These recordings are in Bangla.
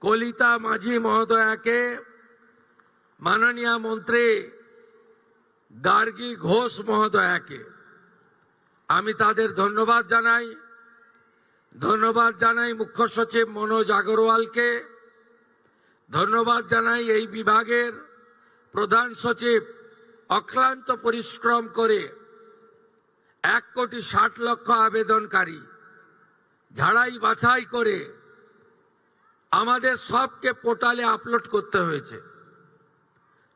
কলিতা মাঝি মহোদয়াকে মাননীয় মন্ত্রী গার্গী ঘোষ মহোদয়াকে আমি তাদের ধন্যবাদ জানাই মুখ্য সচিব মনোজ আগরওয়ালকে ধন্যবাদ জানাই এই বিভাগের প্রধান সচিব অক্লান্ত পরিশ্রম করে 1,60,00,000 আবেদনকারী ঝাড়াই বাছাই করে আমাদের সবকে পোর্টালে আপলোড করতে হয়েছে।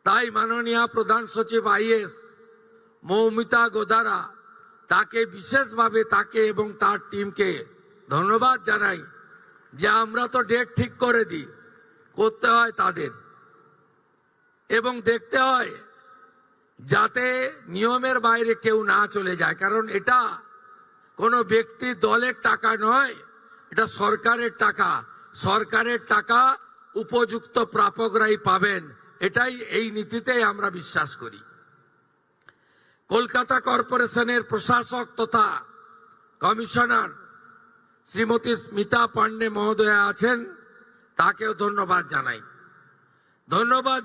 তাই মাননীয় প্রধান সচিব আইএস মৌমিতা গোদারা তাকে বিশেষভাবে তাকে এবং তার টিমকে ধন্যবাদ জানাই যে আমরা তো ডেট ঠিক করে দিই, করতে হয় তাদের এবং দেখতে হয় যাতে নিয়মের বাইরে কেউ না চলে যায়, কারণ এটা কোনো ব্যক্তি দলের টাকা নয়, এটা সরকারের টাকা। সরকারের টাকা উপযুক্ত প্রাপকরাই পাবেন, এটাই এই নীতিতে আমরা বিশ্বাস করি। কলকাতা কর্পোরেশনের প্রশাসক তথা কমিশনার শ্রীমতী স্মিতা পান্ডে মহোদয়া আছেন, তাকেও ধন্যবাদ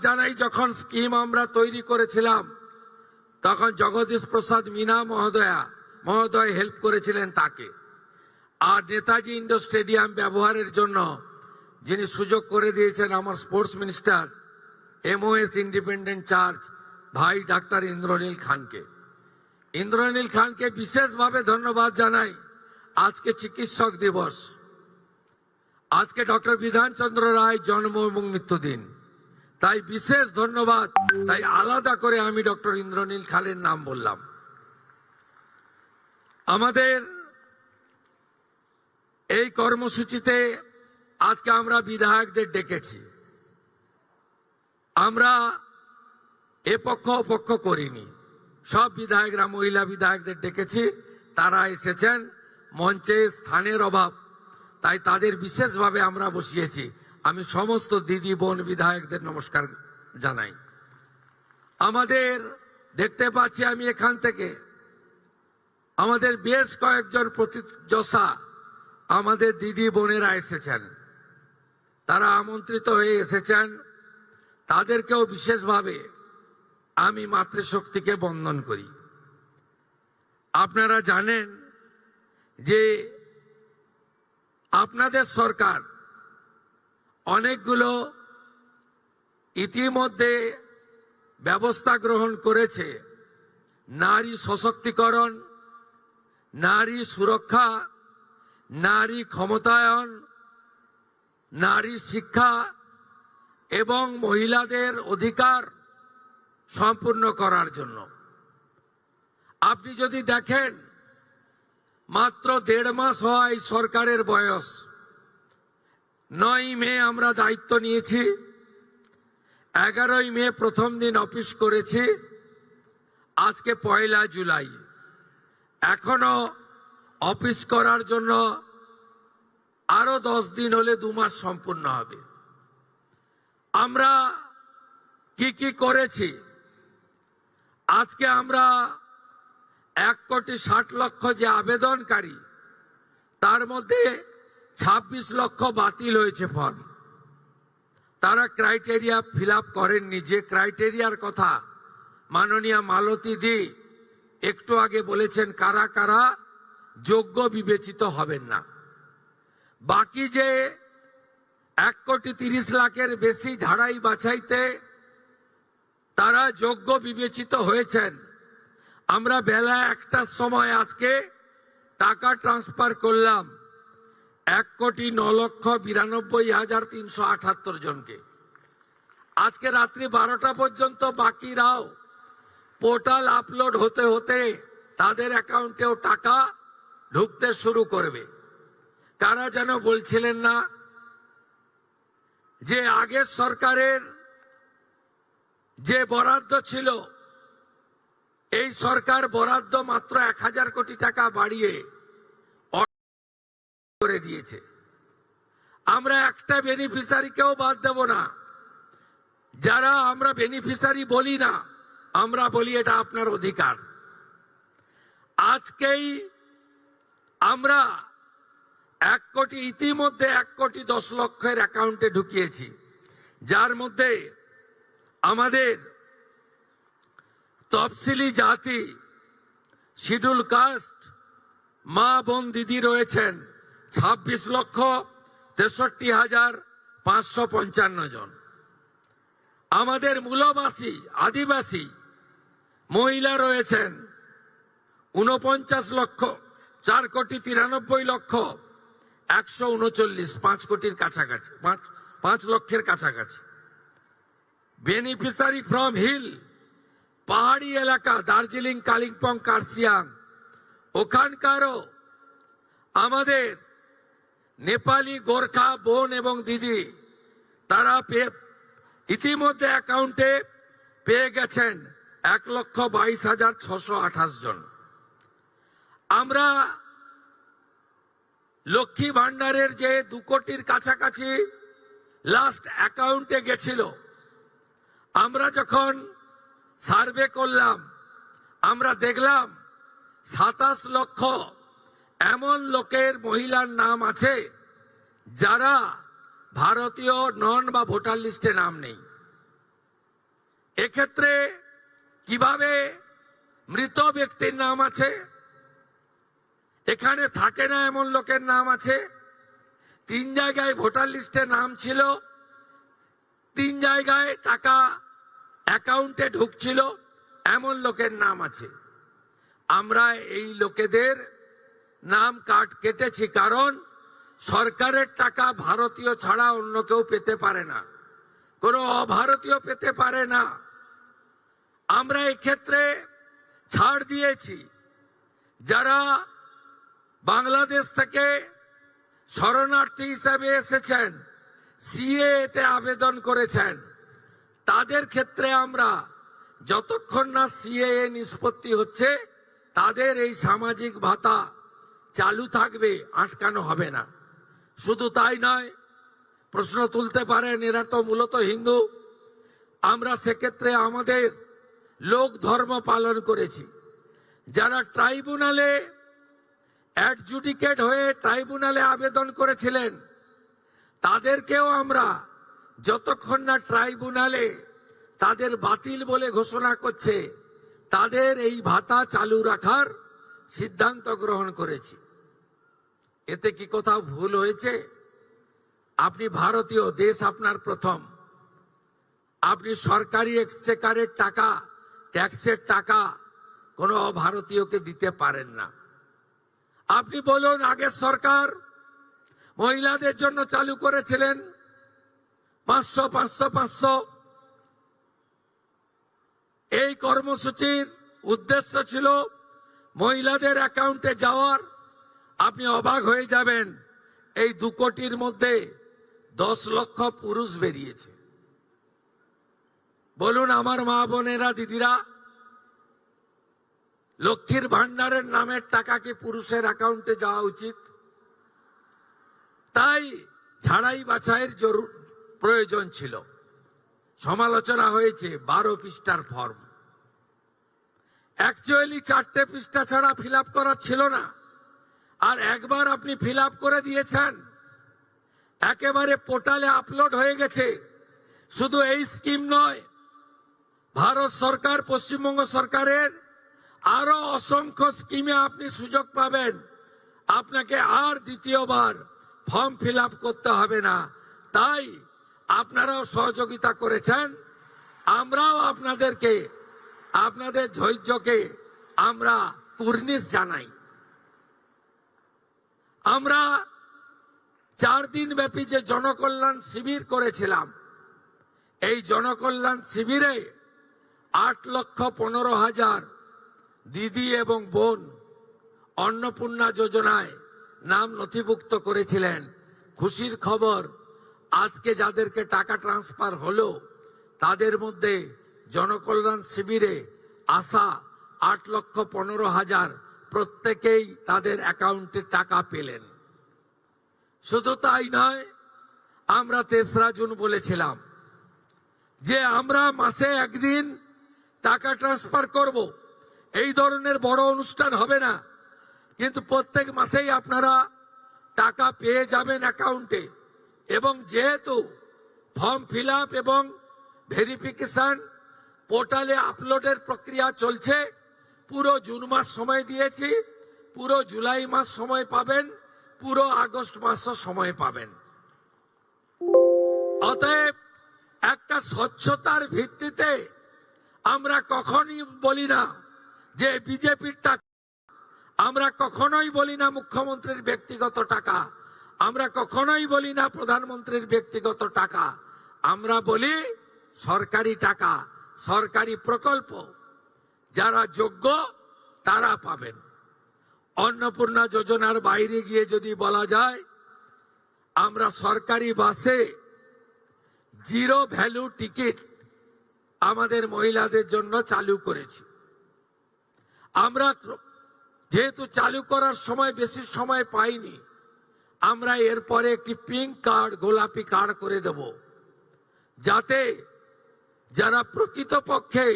জানাই। যখন স্কিম আমরা তৈরি করেছিলাম তখন জগদীশ প্রসাদ মিনা মহোদয় হেল্প করেছিলেন তাকে। আর নেতাজি ইন্ডোর স্টেডিয়াম ব্যবহারের জন্য যিনি সুযোগ করে দিয়েছেন আমার sports minister MOS independent charge ভাই ডাক্তার ইন্দ্রনীল খানকে বিশেষভাবে ধন্যবাদ জানাই। আজকে চিকিৎসক দিবস, আজকে ডক্টর বিধানচন্দ্র রায় জন্ম এবং মৃত্যুদিন, তাই বিশেষ ধন্যবাদ। তাই আলাদা করে আমি ডক্টর ইন্দ্রনীল খানের নাম বললাম। আমাদের এই কর্মসূচিতে আজকে আমরা বিধায়কদের ডেকেছি। আমরা এ পক্ষ ও পক্ষ করিনি, সব বিধায়করা মহিলা বিধায়কদের ডেকেছি, তারা এসেছেন। মঞ্চে স্থানের অভাব, তাই তাদের বিশেষভাবে আমরা বসিয়েছি। আমি সমস্ত দিদি বোন বিধায়কদের নমস্কার জানাই। আমাদের দেখতে পাচ্ছি আমি এখান থেকে আমাদের বেশ কয়েকজন প্রতিযোগী আমাদের দিদি বোনেরা এসেছেন, তারা আমন্ত্রিত হয়ে এসেছেন, তাদেরকেও বিশেষভাবে আমি মাতৃশক্তিকে বন্দন করি। আপনারা জানেন যে আপনাদের সরকার অনেকগুলো ইতিমধ্যে ব্যবস্থা গ্রহণ করেছে, নারী সশক্তিকরণ, নারী সুরক্ষা, নারী ক্ষমতায়ন, নারী শিক্ষা এবং মহিলাদের অধিকার সম্পূর্ণ করার জন্য। আপনি যদি দেখেন মাত্র 1.5 মাস হয় সরকারের বয়স। 9ই মে আমরা দায়িত্ব নিয়েছি, 11ই মে প্রথম দিন অফিস করেছি, আজকে 1 জুলাই। এখনো অফিস করার জন্য আরো 10 দিন হলে 2 মাস সম্পূর্ণ হবে। আমরা কি করেছি? আজকে আমরা 1,60,00,000 যে আবেদনকারী, তার মধ্যে 26 লক্ষ বাতিল হয়েছে ফর্ম। তারা ক্রাইটেরিয়া ফিল আপ করেননি। যে ক্রাইটেরিয়ার কথা মাননীয় মালতী দি একটু আগে বলেছেন, কারা কারা যোগ্য বিবেচিত হবেন না। বাকি যে 1,30,00,000-এর বেশি ঝাড়াই বাছাইতে তারা যোগ্য বিবেচিত হয়েছেন। আমরা বেলা 1টার সময় আজকে টাকা ট্রান্সফার করলাম 1,09,92,378 জনকে। আজকে রাত্রি 12টা পর্যন্ত বাকিরাও পোর্টাল আপলোড হতে হতে তাদের অ্যাকাউন্টেও টাকা ঢুকতে শুরু করবে। কারা যেন বলছিলেন না যে আগের সরকারের যে বরাদ্দ ছিল, এই সরকার বরাদ্দ মাত্র 1,000 কোটি টাকা বাড়িয়ে করে দিয়েছে। আমরা একটা বেনিফিশিয়ারিকেও বাদ দেব না। যারা আমরা বেনিফিশিয়ারি বলি না, আমরা বলি এটা আপনার অধিকার। আজকেই আমরা ইতিমধ্যে 1,10,00,000 অ্যাকাউন্টে ঢুকিয়েছি, যার মধ্যে আমাদের তফসিলি জাতি, শিডিউল কাস্ট, মা বোন দিদি রয়েছেন 26,63,555 জন। আমাদের মূলবাসী আদিবাসী মহিলা রয়েছেন 49,04,93,139,139, 5 কোটির কাছাকাছি, 5 লক্ষের কাছাকাছি। বেনিফিশিয়ারি ফ্রম হিল, পাহাড়ি এলাকা, দার্জিলিং, কালিম্পং, কার্শিয়াং, ওখানকারও আমাদের নেপালি গোর্খা বোন এবং দিদি, তারা ইতিমধ্যে অ্যাকাউন্টে পেয়ে গেছেন 1,22,628 জন। আমরা লক্ষ্মী ভান্ডারের যে 2 কোটির কাছাকাছি লাস্ট অ্যাকাউন্টে গেছিল, আমরা যখন সার্ভে করলাম আমরা দেখলাম 27 লক্ষ এমন লোকের, মহিলার নাম আছে যারা ভারতীয় নন বা ভোটার লিস্টে নাম নেই। এক্ষেত্রে কিভাবে মৃত ব্যক্তির নাম আছে, এখানে থাকে না এমন লোকের নাম আছে, 3 জায়গায় ভোটার লিস্টে নাম ছিল, 3 জায়গায় টাকা অ্যাকাউন্টে ঢুকছিল, এমন লোকের নাম আছে। আমরা এই লোকেদের নাম কেটেছি, কারণ সরকারের টাকা ভারতীয় ছাড়া অন্য কেউ পেতে পারে না, কোনো অভারতীয় পেতে পারে না। আমরা এই ক্ষেত্রে ছাড় দিয়েছি। যারা বাংলাদেশ থেকে শরণার্থী হিসাবে এসেছেন, সিএতে আবেদন করেছেন, তাদের ক্ষেত্রে আমরা যতক্ষণ না সিএ নিষ্পত্তি হচ্ছে তাদের এই সামাজিক ভাতা চালু থাকবে, আটকানো হবে না। শুধু তাই নয়, প্রশ্ন তুলতে পারেন এরা তো মূলত হিন্দু, আমরা সেক্ষেত্রে আমাদের লোক ধর্ম পালন করেছি। যারা ট্রাইব্যুনালে অ্যাডজুডিকেট হয়ে ট্রাইব্যুনালে আবেদন করেছিলেন, তাদেরকেও আমরা যতক্ষণ না ট্রাইব্যুনালে তাদের বাতিল বলে ঘোষণা করছে, তাদের এই ভাতা চালু রাখার সিদ্ধান্ত গ্রহণ করেছি। এতে কি কোথাও ভুল হয়েছে? আপনি ভারতীয়, দেশ আপনার প্রথম, আপনি সরকারি এক্সচেকারের টাকা, ট্যাক্সের টাকা কোনো অভারতীয়কে দিতে পারেন না। আপনি বলুন, আগের সরকার মহিলাদের জন্য চালু করেছিলেন 500 500 500। এই কর্মসূচির উদ্দেশ্য ছিল মহিলাদের অ্যাকাউন্টে যাওয়ার। আপনি অবাক হয়ে যাবেন, এই 2 কোটির মধ্যে 10 লক্ষ পুরুষ বেরিয়েছে। বলুন আমার মা বোনেরা, দিদিরা, লক্ষ্মীর ভান্ডারের নামের টাকা কি পুরুষের অ্যাকাউন্টে যাওয়া উচিত? তাই ছাড়াই বাছাইয়ের প্রয়োজন ছিল। সমালোচনা হয়েছে 12 পৃষ্ঠার ফর্ম, অ্যাকচুয়ালি 4টে পৃষ্ঠা ছাড়া ফিল আপ করার ছিল না। আর একবার আপনি ফিল আপ করে দিয়েছেন, একেবারে পোর্টালে আপলোড হয়ে গেছে। শুধু এই স্কিম নয়, ভারত সরকার, পশ্চিমবঙ্গ সরকারের আরো অসংখ্য স্কিমে আপনি সুযোগ পাবেন। আপনাকে আর দ্বিতীয়বার ফর্ম ফিল আপ করতে হবে না। তাই আপনারাও সহযোগিতা করেছেন, আমরাও আপনাদেরকে, আপনাদের ধৈর্যকে আমরা কুর্নিশ জানাই। আমরা 4 দিন ব্যাপী যে জনকল্যাণ শিবির করেছিলাম, এই জনকল্যাণ শিবিরে 8,15,000 দিদি এবং বোন অন্নপূর্ণা যোজনায় নাম নথিভুক্ত করেছিলেন। খুশির খবর, আজকে যাদেরকে টাকা ট্রান্সফার হলো, তাদের মধ্যে জনকল্যাণ শিবিরে আসা 8,15,000 প্রত্যেকেই তাদের অ্যাকাউন্টে টাকা পেলেন। শুধু তাই নয়, আমরা 3রা জুন বলেছিলাম যে আমরা মাসে একদিন টাকা ট্রান্সফার করব। এই ধরনের বড় অনুষ্ঠান হবে না, কিন্তু প্রত্যেক মাসেই আপনারা টাকা পেয়ে যাবেন অ্যাকাউন্টে। এবং যেহেতু ফর্ম ফিল আপ এবং ভেরিফিকেশন পোর্টালে আপলোডের প্রক্রিয়া চলছে, পুরো জুন মাস সময় দিয়েছি, পুরো জুলাই মাস সময় পাবেন, পুরো আগস্ট মাসও সময় পাবেন। অতএব একটা স্বচ্ছতার ভিত্তিতে আমরা কখনই বলি না যে বিজেপির টাকা, আমরা কখনোই বলি না মুখ্যমন্ত্রীর ব্যক্তিগত টাকা, আমরা কখনোই বলি না প্রধানমন্ত্রীর ব্যক্তিগত টাকা, আমরা বলি সরকারি টাকা, সরকারি প্রকল্প যারা যোগ্য তারা পাবেন। অন্নপূর্ণা যোজনার বাইরে গিয়ে যদি বলা যায়, আমরা সরকারি বাসে জিরো ভ্যালু টিকিট আমাদের মহিলাদের জন্য চালু করেছি। আমরা যেহেতু চালু করার সময় বেশি সময় পাইনি, আমরা এরপরে একটি পিঙ্ক কার্ড, গোলাপি কার্ড করে দেব, যাতে যারা প্রকৃতপক্ষে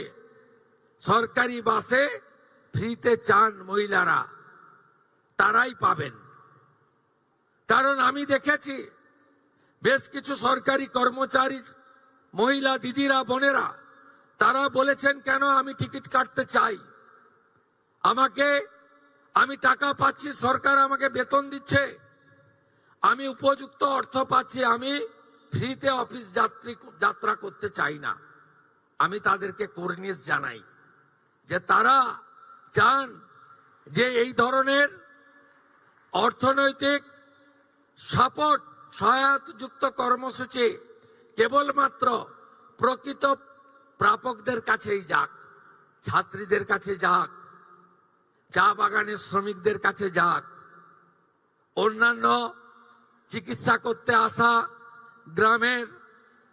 সরকারি বাসে ফ্রিতে চান মহিলারা, তারাই পাবেন। কারণ আমি দেখেছি বেশ কিছু সরকারি কর্মচারী মহিলা দিদিরা, বোনেরা, তারা বলেছেন কেন আমি টিকিট কাটতে চাই, আমি টাকা পাচ্ছি, সরকার আমাকে বেতন দিচ্ছে, আমি উপযুক্ত অর্থ পাচ্ছি, আমি ফ্রিতে অফিস যাত্রা করতে চাই না। আমি তাদেরকে কর্নিশ জানাই যে তারা চান যে এই ধরনের অর্থনৈতিক সাপোর্ট, সহায়তাযুক্ত কর্মসূচি কেবলমাত্র প্রকৃত প্রাপকদের কাছেই যাক, ছাত্রীদের কাছে যাক, চা বাগানের শ্রমিকদের কাছে যাক, অন্যান্য চিকিৎসা করতে আসা গ্রামের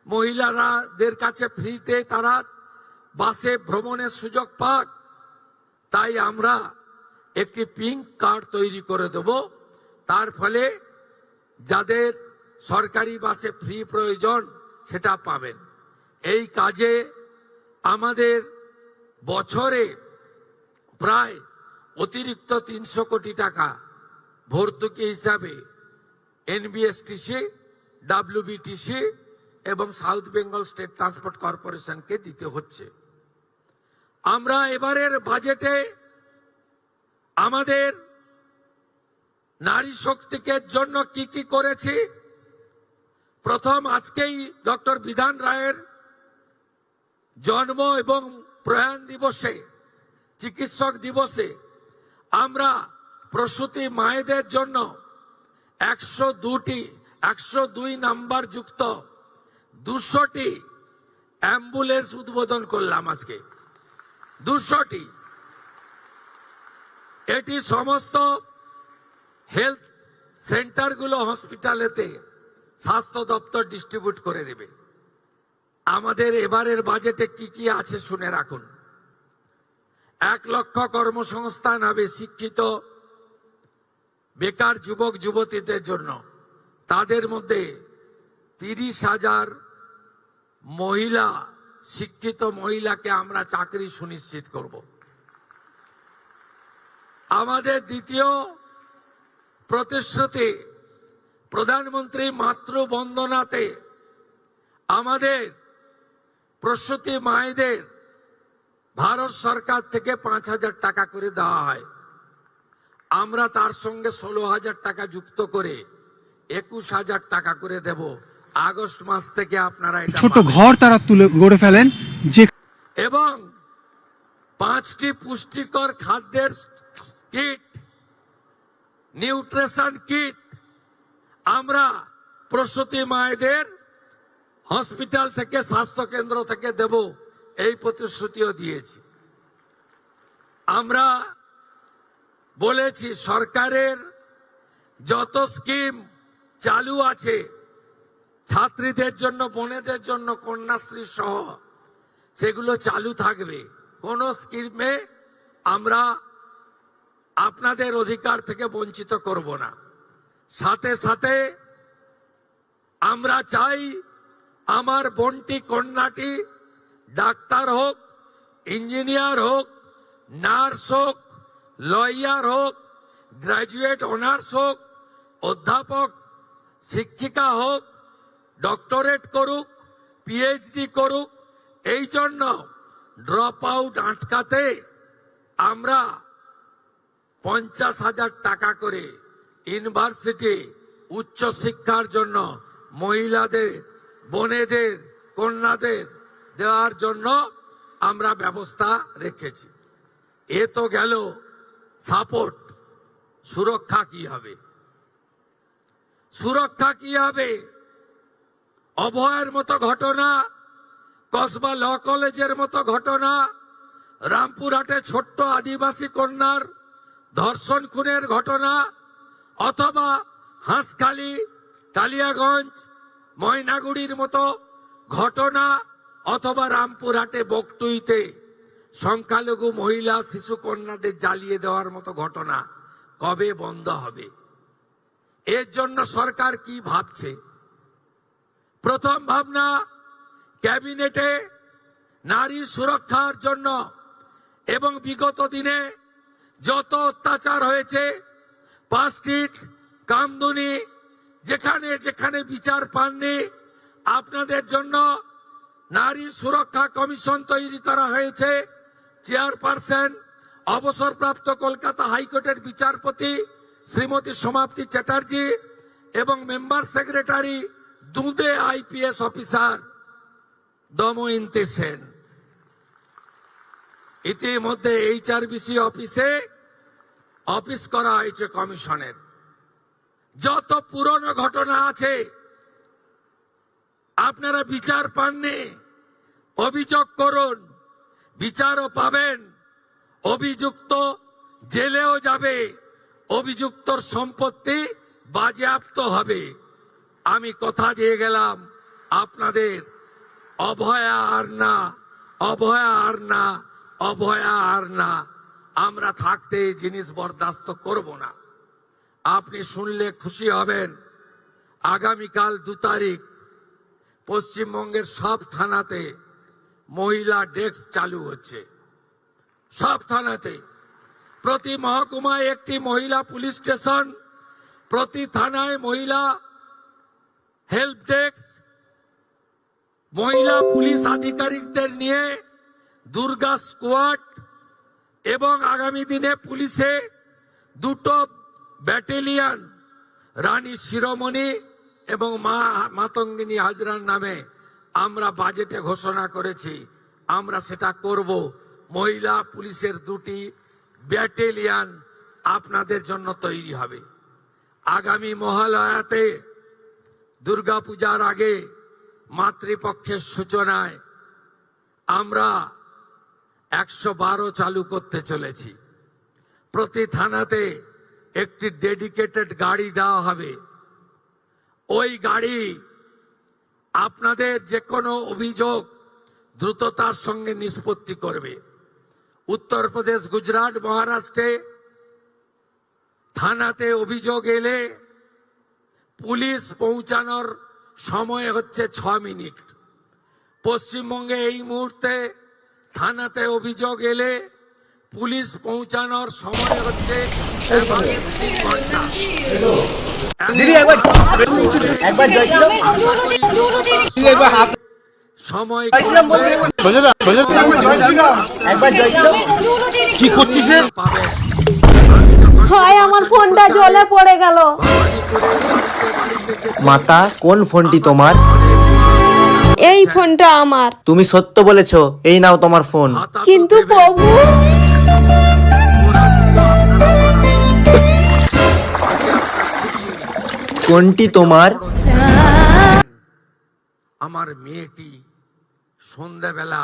মহিলাদের কাছে ফ্রিতে তারা বাসে ভ্রমণের সুযোগ পাক। তাই আমরা একটি পিঙ্ক কার্ড তৈরি করে দেব, তার ফলে যাদের সরকারি বাসে ফ্রি প্রয়োজন সেটা পাবেন। এই কাজে আমাদের বছরে প্রায় অতিরিক্ত 300 কোটি টাকা ভর্তুকি হিসাবে এনবিএসটিসি, ডাব্লিউবিটিসি এবং সাউথ বেঙ্গল স্টেট ট্রান্সপোর্ট কর্পোরেশনকে দিতে হচ্ছে। আমরা এবারের বাজেটে আমাদের নারী শক্তিকে জন্য কি কি করেছি, প্রথম আজকেই ডক্টর বিধান রায়ের জন্ম এবং প্রয়াণ দিবসে, চিকিৎসক দিবসে আমরা প্রসূতি মায়েদের জন্য 102 নাম্বার যুক্ত 200টি অ্যাম্বুলেন্স উদ্বোধন করলাম আজকে। 200টি, এটি সমস্ত হেলথ সেন্টারগুলো, হসপিটালেতে স্বাস্থ্য দপ্তর ডিস্ট্রিবিউট করে দেবে। আমাদের এবারের বাজেটে কি কি আছে শুনে রাখুন। 1 লক্ষ কর্মসংস্থান হবে শিক্ষিত বেকার যুবক যুবতীদের জন্য, তাদের মধ্যে 30,000 মহিলা, শিক্ষিত মহিলাকে আমরা চাকরি সুনিশ্চিত করব। আমাদের দ্বিতীয় প্রতিশ্রুতি, প্রধানমন্ত্রী মাতৃবন্দনাতে আমাদের প্রসূতি মায়েদের ভারত সরকার থেকে 5,000 টাকা করে দেওয়া হয়। আমরা তার সঙ্গে 16,000 টাকা যুক্ত করে 21,000 টাকা করে দেব। আগস্ট মাস থেকে আপনারা এটা ছোট ঘর তারা তুলে গড়ে ফেলেন, যে এবং 5টি পুষ্টিকর খাদ্যের কিট, নিউট্রিশন কিট আমরা প্রসূতি মায়েদের হসপিটাল থেকে, স্বাস্থ্য কেন্দ্র থেকে দেব, এই প্রতিশ্রুতিও দিয়েছি। আমরা বলেছি সরকারের যত স্কিম চালু আছে ছাত্রীদের জন্য, বোনেদের জন্য, কন্যাশ্রী সহ, সেগুলো চালু থাকবে। কোন স্কিমে আমরা আপনাদের অধিকার থেকে বঞ্চিত করব না। সাথে সাথে আমরা চাই আমার বোনটি, কন্যাটি ডাক্তার হোক, ইঞ্জিনিয়ার হোক, নার্স হোক, লয়ার হোক, গ্রাজুয়েট অনার্স হোক, অধ্যাপক শিক্ষিকা হোক, ডক্টরেট করুক, পিএইচডি করুক, এই জন্য ড্রপ আউট আটকাতে আমরা 50,000 টাকা করে ইউনিভার্সিটি উচ্চ শিক্ষার জন্য মহিলাদের, বোনেদের, কন্যাদের দেওয়ার জন্য আমরা ব্যবস্থা রেখেছি। এ তো গেল সাপোর্ট। সুরক্ষা কি হবে? সুরক্ষা কি হবে? অভয়ের মতো ঘটনা, কসবা ল কলেজের মতো ঘটনা, রামপুরহাটে ছোট্ট আদিবাসী কন্যার ধর্ষণ খুনের ঘটনা, অথবা হাঁসখালি, কালিয়াগঞ্জ, ময়নাগুড়ির মতো ঘটনা, অথবা রামপুরহাটে বকটুইতে সংখ্যালঘু মহিলা শিশু কন্যাদের জ্বালিয়ে দেওয়ার মতো ঘটনা কবে বন্ধ হবে? এর জন্য সরকার কি ভাবছে? প্রথম ভাবনা, ক্যাবিনেটে নারী সুরক্ষার জন্য এবং বিগত দিনে যত অত্যাচার হয়েছে, পাঁচটিক, কামদুনি, যেখানে যেখানে বিচার পাননি, আপনাদের জন্য নারী সুরক্ষা কমিশন তৈরি করা হয়েছে। চেয়ারপারসন অবসরপ্রাপ্ত কলকাতা হাইকোর্টের বিচারপতি শ্রীমতী সমাপ্তি চ্যাটার্জি এবং মেম্বার সেক্রেটারি দুঁদে আইপিএস অফিসার দময়ন্তী সেন। ইতিমধ্যে এইচআরবিসি অফিসে অফিস করা হয়েছে কমিশনের। যত পুরনো ঘটনা আছে আপনারা বিচার পাননি, অভিযোগ করুন, বিচারও পাবেন, অভিযুক্ত জেলেও যাবে, অভিযুক্তর সম্পত্তি বাজেয়াপ্ত হবে। আমি কথা দিয়ে গেলাম আপনাদের, অভয়া আর না, অভয়া আর না, অভয়া আর না। আমরা থাকতে এই জিনিস বরদাস্ত করব না। আপনি শুনলে খুশি হবেন, আগামীকাল 2 তারিখ পশ্চিমবঙ্গের সব থানাতে মহিলা ডেস্ক চালু হচ্ছে। সব থানাতে, প্রতি মহকুমায় একটি মহিলা পুলিশ স্টেশন, প্রতি থানায় মহিলা হেল্প ডেস্ক, মহিলা পুলিশ আধিকারিকদের নিয়ে দুর্গা স্কোয়াড, এবং আগামী দিনে পুলিশে 2টো ব্যাটালিয়ন রানী শিরোমণি এবং মাতঙ্গিনী হাজরার নামে আমরা বাজেটে ঘোষণা করেছি। আমরা সেটা করব। মহিলা পুলিশের 2টি ব্যাটালিয়ন আপনাদের জন্য তৈরি হবে। আগামী মহালয়াতে দুর্গাপূজার আগে মাতৃপক্ষের সূচনায় আমরা 112 চালু করতে চলেছি। প্রতি থানাতে একটি ডেডিকেটেড গাড়ি দেওয়া হবে। ওই গাড়ি আপনাদের যে কোনো অভিযোগ দ্রুততার সঙ্গে নিষ্পত্তি করবে। উত্তরপ্রদেশ, গুজরাট, মহারাষ্ট্রে থানাতে অভিযোগ এলে পুলিশ পৌঁছানোর সময় হচ্ছে 6 মিনিট। পশ্চিমবঙ্গে এই মুহূর্তে থানাতে অভিযোগ এলে পুলিশ পৌঁছানোর সময় হচ্ছে 3 ঘন্টা। সময় কি করছিস? পাবেন। হায় আমার ফোনটা জলে পড়ে গেল। মাতা, কোন ফোনটি তোমার? এই ফোনটা আমার। তুমি সত্য বলেছো, এই নাও তোমার ফোন। কিন্তু প্রভু, কোনটি তোমার? আমার মেয়েটি সন্ধ্যাবেলা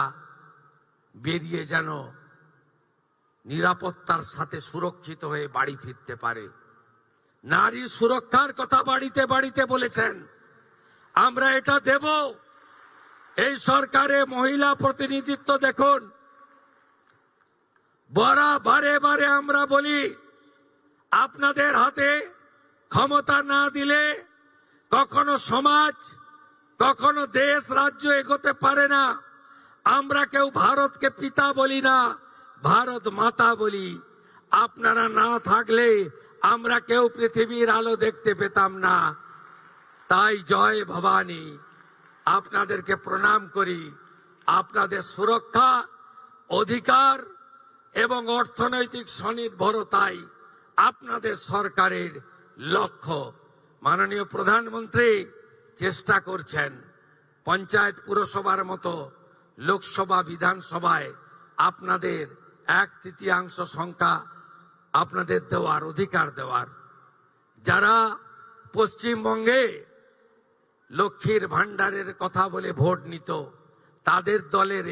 বেরিয়ে যেন নিরাপত্তার সাথে সুরক্ষিত হয়ে বাড়ি ফিরতে পারে। নারী সুরক্ষার কথা বাড়িতে বাড়িতে বলেছেন, আমরা এটা দেব। এই সরকারে মহিলা প্রতিনিধিত্ব দেখুন। বারে বারে আমরা বলি, আপনাদের হাতে ক্ষমতা না দিলে কখনো সমাজ, কখনো দেশ, রাজ্য এগোতে পারে না। আমরা কেউ ভারতকে পিতা বলি না, ভারত মাতা বলি। আপনারা না থাকলে আমরা কেউ পৃথিবীর আলো দেখতে পেতাম না। তাই জয় ভবানী, আপনাদেরকে প্রণাম করি। আপনাদের সুরক্ষা, অধিকার এবং অর্থনৈতিক স্বনির্ভরতাই আপনাদের সরকারের লক্ষ্য। মাননীয় প্রধানমন্ত্রী চেষ্টা করছেন পঞ্চায়েত পুরসভার মতো লোকসভা বিধানসভায় আপনাদের 1/3 সংখ্যা আপনাদের দেওয়ার, অধিকার দেওয়ার। যারা পশ্চিমবঙ্গে লক্ষ্মীর ভান্ডারের কথা বলে ভোট নিত, তাদের দলের